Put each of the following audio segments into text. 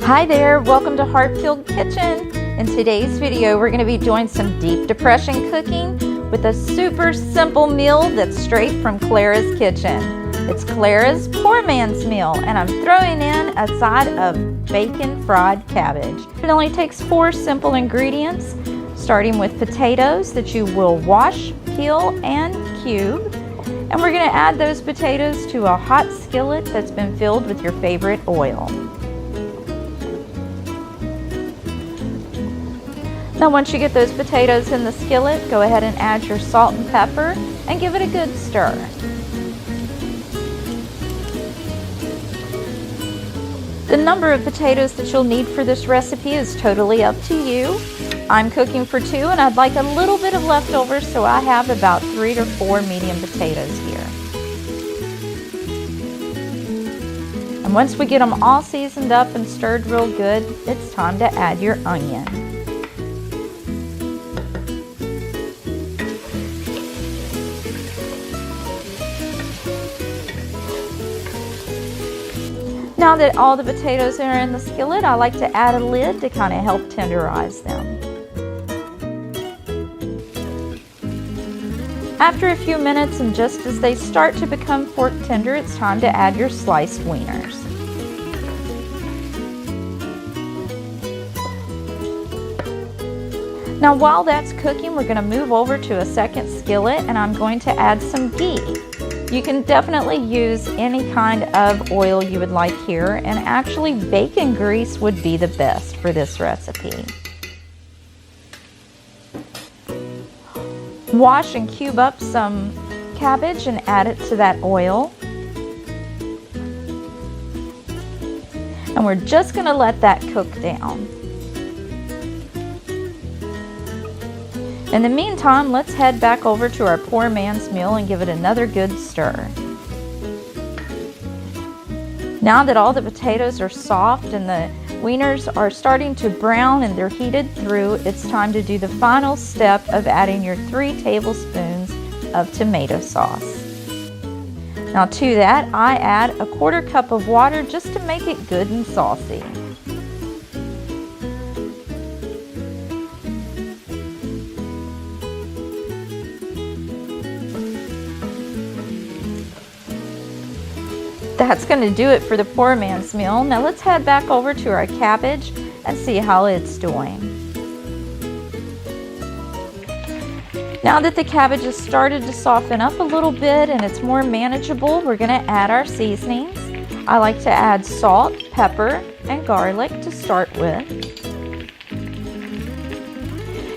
Hi there, welcome to Heartfilled Kitchen. In today's video, we're going to be doing some deep depression cooking with a super simple meal that's straight from Clara's kitchen. It's Clara's poor man's meal, and I'm throwing in a side of bacon fried cabbage. It only takes 4 simple ingredients, starting with potatoes that you will wash, peel, and cube. And we're going to add those potatoes to a hot skillet that's been filled with your favorite oil. Now once you get those potatoes in the skillet, go ahead and add your salt and pepper and give it a good stir. The number of potatoes that you'll need for this recipe is totally up to you. I'm cooking for 2 and I'd like a little bit of leftovers, so I have about 3 to 4 medium potatoes here. And once we get them all seasoned up and stirred real good, it's time to add your onion. Now that all the potatoes are in the skillet, I like to add a lid to kind of help tenderize them. After a few minutes, and just as they start to become fork tender, it's time to add your sliced wieners. Now while that's cooking, we're going to move over to a second skillet and I'm going to add some ghee. You can definitely use any kind of oil you would like here, and actually bacon grease would be the best for this recipe. Wash and cube up some cabbage and add it to that oil. And we're just going to let that cook down. In the meantime, let's head back over to our poor man's meal and give it another good stir. Now that all the potatoes are soft and the wieners are starting to brown and they're heated through, it's time to do the final step of adding your 3 tablespoons of tomato sauce. Now to that, I add a 1/4 cup of water just to make it good and saucy. That's going to do it for the poor man's meal. Now let's head back over to our cabbage and see how it's doing. Now that the cabbage has started to soften up a little bit and it's more manageable, we're going to add our seasonings. I like to add salt, pepper, and garlic to start with.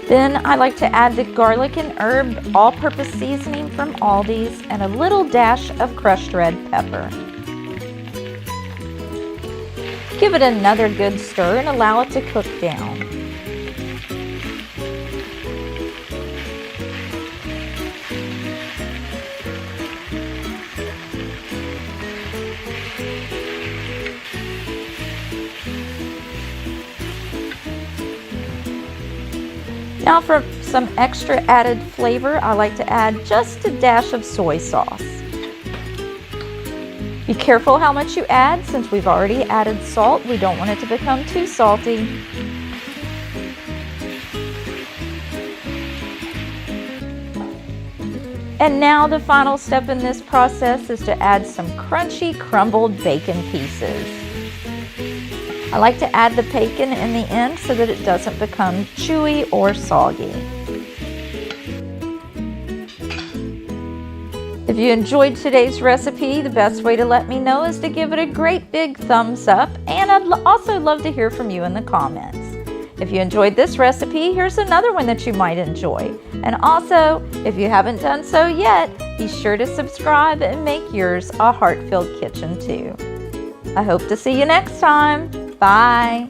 Then I like to add the garlic and herb all-purpose seasoning from Aldi's and a little dash of crushed red pepper. Give it another good stir and allow it to cook down. Now for some extra added flavor, I like to add just a dash of soy sauce. Be careful how much you add, since we've already added salt. We don't want it to become too salty. And now the final step in this process is to add some crunchy crumbled bacon pieces. I like to add the bacon in the end so that it doesn't become chewy or soggy. If you enjoyed today's recipe, the best way to let me know is to give it a great big thumbs up, and I'd also love to hear from you in the comments. If you enjoyed this recipe, here's another one that you might enjoy. And also, if you haven't done so yet, be sure to subscribe and make yours a heart-filled kitchen too. I hope to see you next time. Bye.